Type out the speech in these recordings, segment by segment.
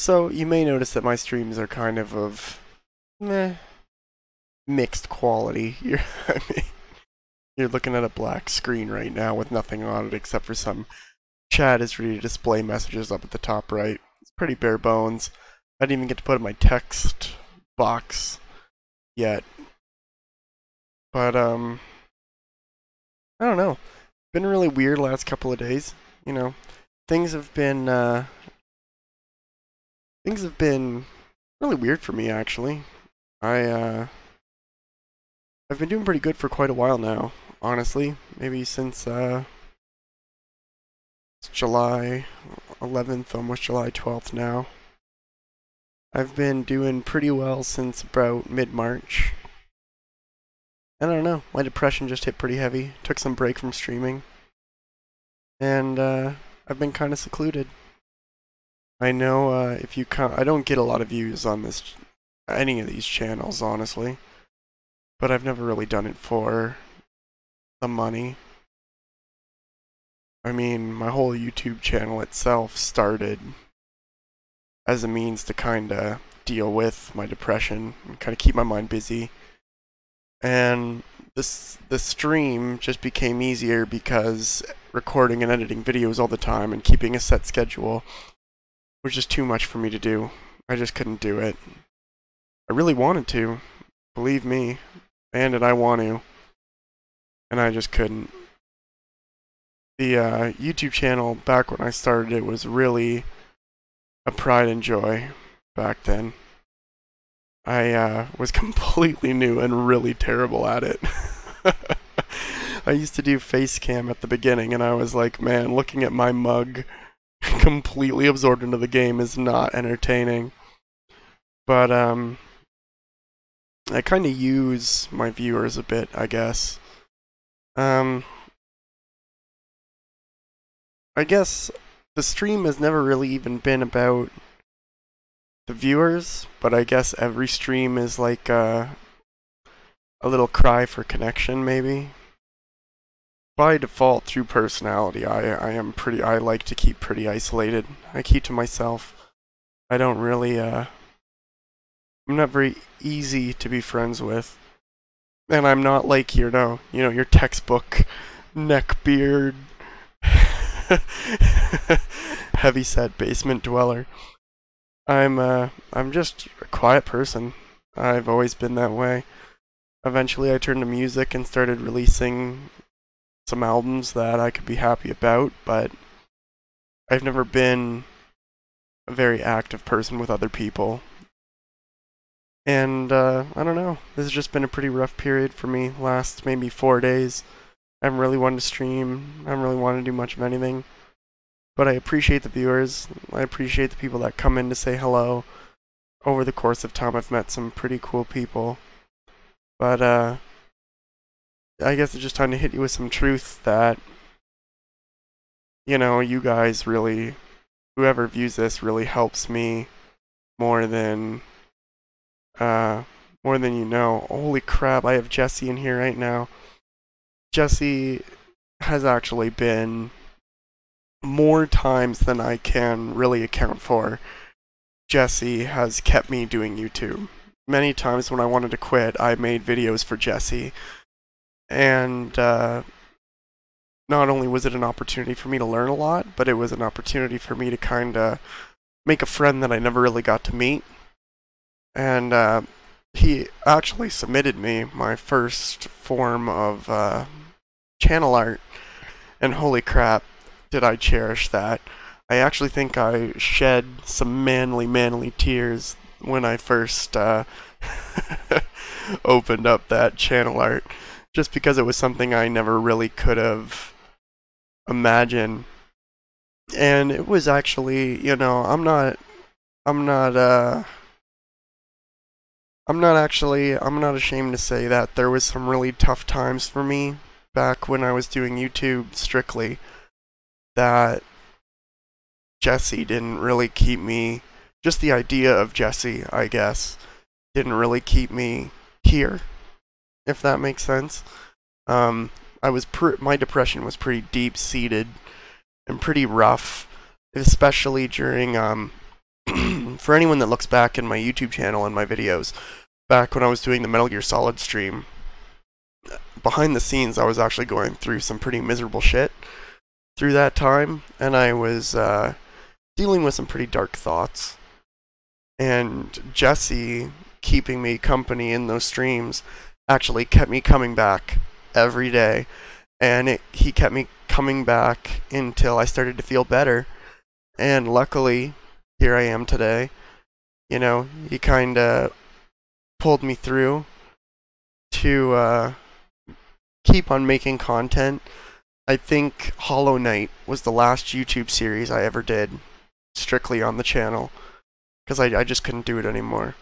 So you may notice that my streams are kind of meh, mixed quality. I mean, you're looking at a black screen right now with nothing on it except for some chat is ready to display messages up at the top right. It's pretty bare bones. I didn't even get to put in my text box yet. But I don't know. It's been really weird last couple of days. You know, things have been really weird for me actually. I've been doing pretty good for quite a while now, honestly. Maybe since July 11th, almost July 12th now. I've been doing pretty well since about mid-March. I don't know, my depression just hit pretty heavy. Took some break from streaming. And I've been kind of secluded. I know if you count, I don't get a lot of views on any of these channels, honestly. But I've never really done it for the money. I mean, my whole YouTube channel itself started as a means to kinda deal with my depression and kinda keep my mind busy. And the stream just became easier because recording and editing videos all the time and keeping a set schedule was just too much for me to do. I just couldn't do it. I really wanted to, believe me, and did I want to, and I just couldn't. The YouTube channel, back when I started it, was really a pride and joy back then. I was completely new and really terrible at it. I used to do face cam at the beginning, and I was like, man, looking at my mug completely absorbed into the game is not entertaining. But I kind of use my viewers a bit, I guess. I guess the stream has never really even been about the viewers, but I guess every stream is like a little cry for connection, maybe. By default, through personality, I like to keep pretty isolated. I keep to myself. I don't really, I'm not very easy to be friends with. And I'm not like your textbook neckbeard heavyset basement dweller. I'm just a quiet person. I've always been that way. Eventually I turned to music and started releasing some albums that I could be happy about, but I've never been a very active person with other people. And I don't know, this has just been a pretty rough period for me, last maybe 4 days. I haven't really wanted to stream, I haven't really wanted to do much of anything. But I appreciate the viewers, I appreciate the people that come in to say hello. Over the course of time I've met some pretty cool people. But I guess it's just time to hit you with some truth that, you know, you guys really, whoever views this really helps me more than you know. Holy crap, I have Jesse in here right now. Jesse has actually been more times than I can really account for. Jesse has kept me doing YouTube. Many times when I wanted to quit, I made videos for Jesse. And not only was it an opportunity for me to learn a lot, but it was an opportunity for me to kinda make a friend that I never really got to meet. And he actually submitted me my first form of channel art, and holy crap, did I cherish that. I actually think I shed some manly tears when I first opened up that channel art, just because it was something I never really could have imagined. And it was actually, you know, I'm not ashamed to say that there was some really tough times for me back when I was doing YouTube strictly, that Jesse didn't really keep me, just the idea of Jesse, I guess, didn't really keep me here, if that makes sense. My depression was pretty deep-seated and pretty rough, especially during For anyone that looks back in my YouTube channel and my videos, back when I was doing the Metal Gear Solid stream, behind the scenes I was actually going through some pretty miserable shit through that time, and I was dealing with some pretty dark thoughts. And Jesse, keeping me company in those streams, actually kept me coming back every day, and he kept me coming back until I started to feel better. And luckily, here I am today. You know, he kind of pulled me through to keep on making content. I think Hollow Knight was the last YouTube series I ever did, strictly on the channel, because I just couldn't do it anymore.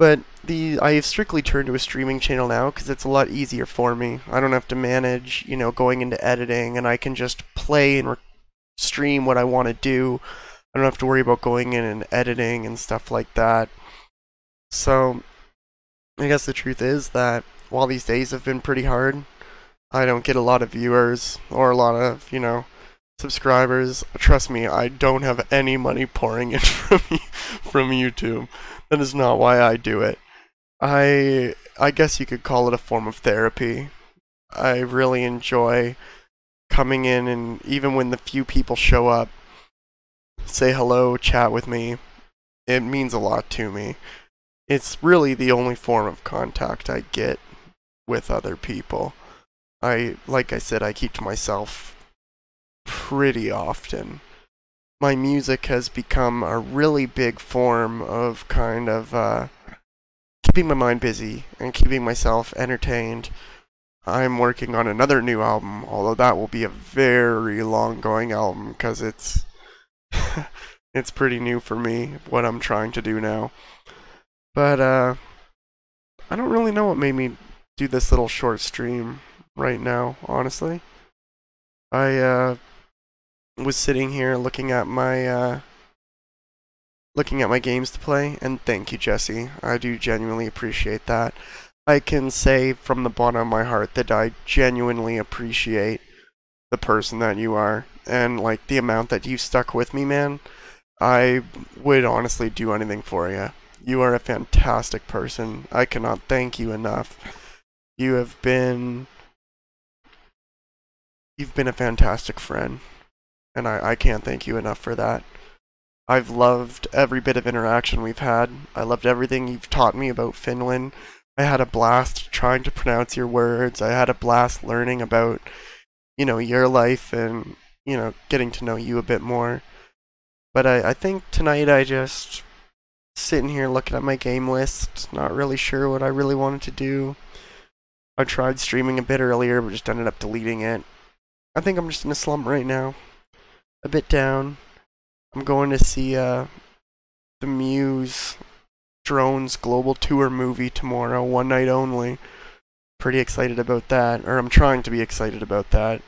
But I've strictly turned to a streaming channel now because it's a lot easier for me. I don't have to manage, you know, going into editing, and I can just play and stream what I want to do. I don't have to worry about going in and editing and stuff like that. So, I guess the truth is that while these days have been pretty hard, I don't get a lot of viewers or a lot of, you know, subscribers. Trust me, I don't have any money pouring in from YouTube. That is not why I do it. I guess you could call it a form of therapy. I really enjoy coming in, and even when the few people show up, say hello, chat with me, it means a lot to me. It's really the only form of contact I get with other people. Like I said, I keep to myself pretty often. My music has become a really big form of kind of keeping my mind busy and keeping myself entertained. I'm working on another new album, although that will be a very long-going album because it's it's pretty new for me, what I'm trying to do now. But I don't really know what made me do this little short stream right now, honestly. I was sitting here looking at my games to play, and thank you, Jesse. I do genuinely appreciate that. I can say from the bottom of my heart that I genuinely appreciate the person that you are, and like the amount that you stuck with me, man. I would honestly do anything for you. You are a fantastic person. I cannot thank you enough. You've been a fantastic friend, and I can't thank you enough for that. I've loved every bit of interaction we've had. I loved everything you've taught me about Finland. I had a blast trying to pronounce your words. I had a blast learning about, you know, your life and, you know, getting to know you a bit more. But I think tonight I just sitting here looking at my game list, not really sure what I really wanted to do. I tried streaming a bit earlier, but just ended up deleting it. I think I'm just in a slump right now. A bit down. I'm going to see the Muse Drones Global Tour movie tomorrow, one night only. Pretty excited about that, or I'm trying to be excited about that.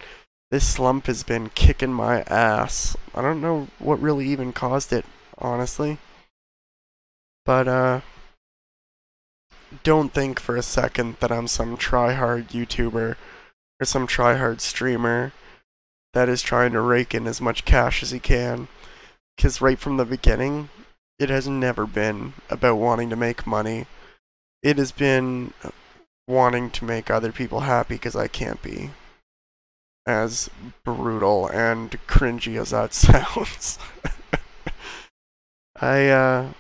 This slump has been kicking my ass. I don't know what really even caused it, honestly. But, don't think for a second that I'm some try-hard YouTuber or some try-hard streamer that is trying to rake in as much cash as he can. Because right from the beginning, it has never been about wanting to make money. It has been wanting to make other people happy because I can't be. As brutal and cringy as that sounds. I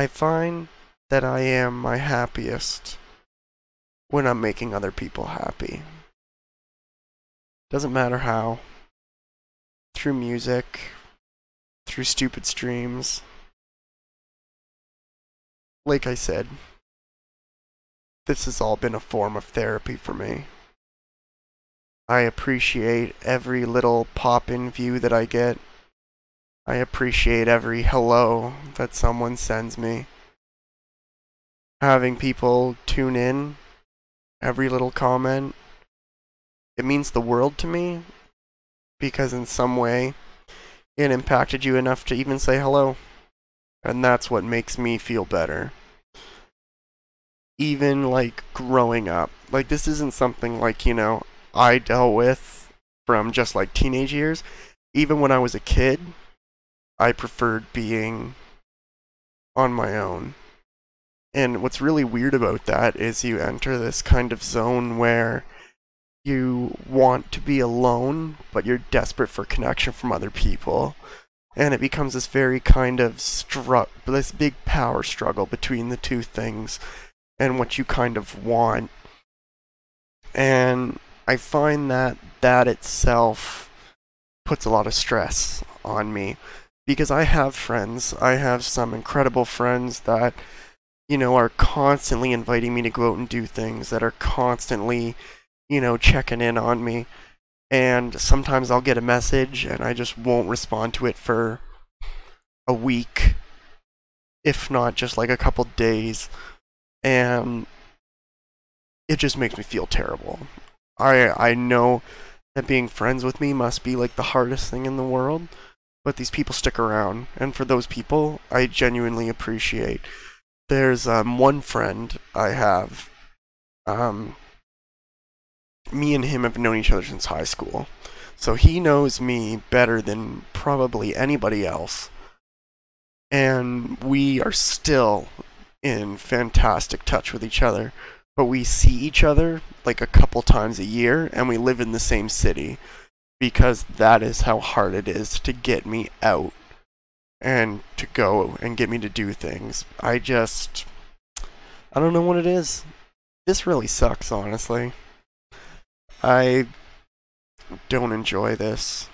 find that I am my happiest when I'm making other people happy. Doesn't matter how. Through music, through stupid streams. Like I said, this has all been a form of therapy for me. I appreciate every little pop-in view that I get. I appreciate every hello that someone sends me. Having people tune in, every little comment, it means the world to me, because in some way, it impacted you enough to even say hello. And that's what makes me feel better. even like growing up. Like this isn't something like, I dealt with from just like teenage years. Even when I was a kid, I preferred being on my own. And what's really weird about that is you enter this kind of zone where you want to be alone, but you're desperate for connection from other people. And it becomes this very kind of this big power struggle between the two things and what you kind of want. And I find that that itself puts a lot of stress on me because I have friends. I have some incredible friends that, are constantly inviting me to go out and do things, that are constantly, checking in on me. And sometimes I'll get a message and I just won't respond to it for a week, if not just like a couple days. And it just makes me feel terrible. I know that being friends with me must be like the hardest thing in the world, but these people stick around, and for those people, I genuinely appreciate. There's one friend I have. Me and him have known each other since high school, so he knows me better than probably anybody else, and we are still in fantastic touch with each other. But we see each other like a couple times a year, and we live in the same city because that is how hard it is to get me out and to go and get me to do things. I don't know what it is. This really sucks, honestly. I don't enjoy this.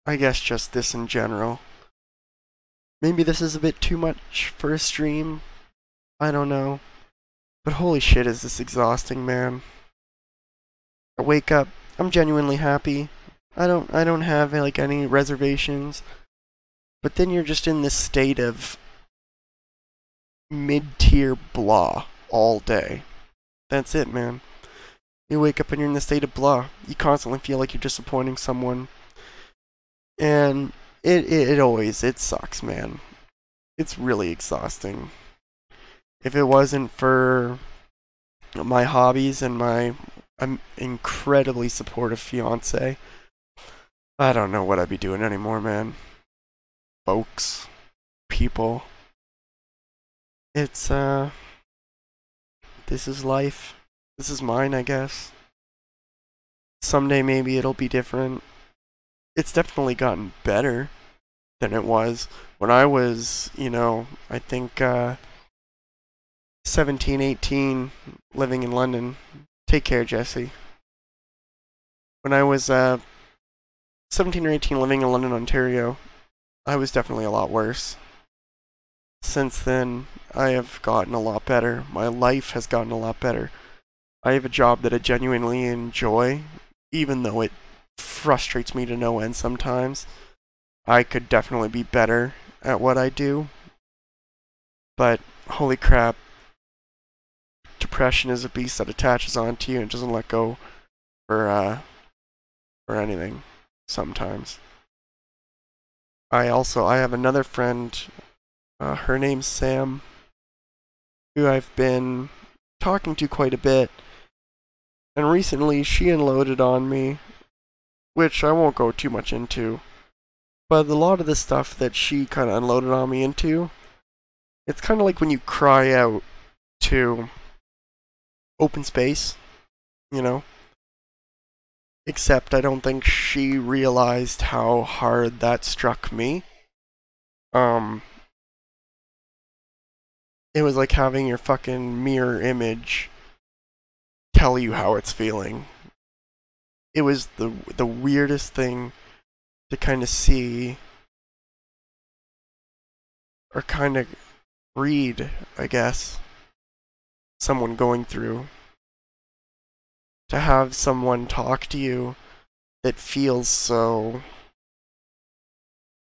I guess just this in general. Maybe this is a bit too much for a stream. I don't know. But holy shit, is this exhausting, man. I wake up, I'm genuinely happy. I don't have like any reservations. But then you're just in this state of mid-tier blah all day. That's it, man. You wake up and you're in the state of blah. You constantly feel like you're disappointing someone. And it sucks, man. It's really exhausting. If it wasn't for my hobbies and my incredibly supportive fiance, I don't know what I'd be doing anymore, man. Folks, people. It's, this is life. This is mine, I guess. Someday maybe it'll be different. It's definitely gotten better than it was when I was, I think, 17, 18, living in London. Take care, Jesse. When I was 17 or 18 living in London, Ontario, I was definitely a lot worse. Since then, I have gotten a lot better. My life has gotten a lot better. I have a job that I genuinely enjoy, even though it frustrates me to no end sometimes. I could definitely be better at what I do. But, holy crap, depression is a beast that attaches onto you and doesn't let go for anything sometimes. I have another friend, her name's Sam, who I've been talking to quite a bit, and recently she unloaded on me, which I won't go too much into, but a lot of the stuff that she kind of unloaded on me into, it's kind of like when you cry out to open space, Except I don't think she realized how hard that struck me. It was like having your fucking mirror image tell you how it's feeling. It was the weirdest thing to kind of see, or kind of read, I guess, someone going through. To have someone talk to you that feels so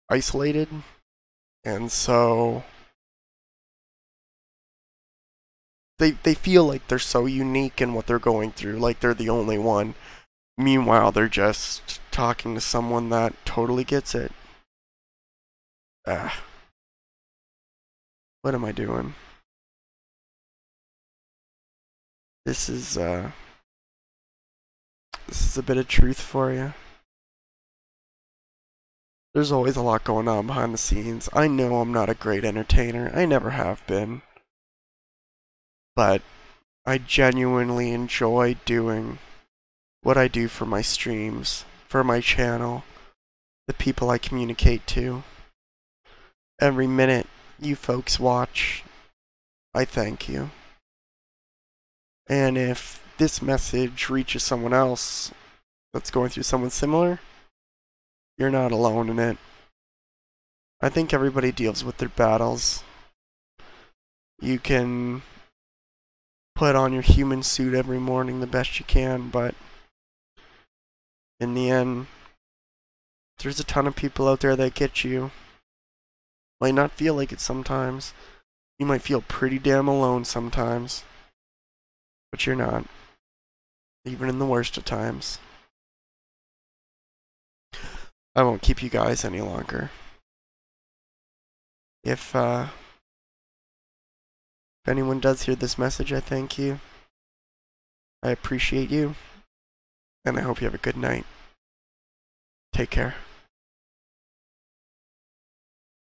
isolated and so they feel like they're so unique in what they're going through, like they're the only one. Meanwhile, they're just talking to someone that totally gets it. What am I doing? This is a bit of truth for you. There's always a lot going on behind the scenes. I know I'm not a great entertainer. I never have been. But I genuinely enjoy doing what I do for my streams, for my channel, the people I communicate to. Every minute you folks watch, I thank you. And if this message reaches someone else that's going through something similar, you're not alone in it. I think everybody deals with their battles. You can put on your human suit every morning the best you can, but in the end, there's a ton of people out there that get you. Might not feel like it sometimes. You might feel pretty damn alone sometimes. But you're not. Even in the worst of times. I won't keep you guys any longer. If anyone does hear this message, I thank you. I appreciate you. And I hope you have a good night. Take care.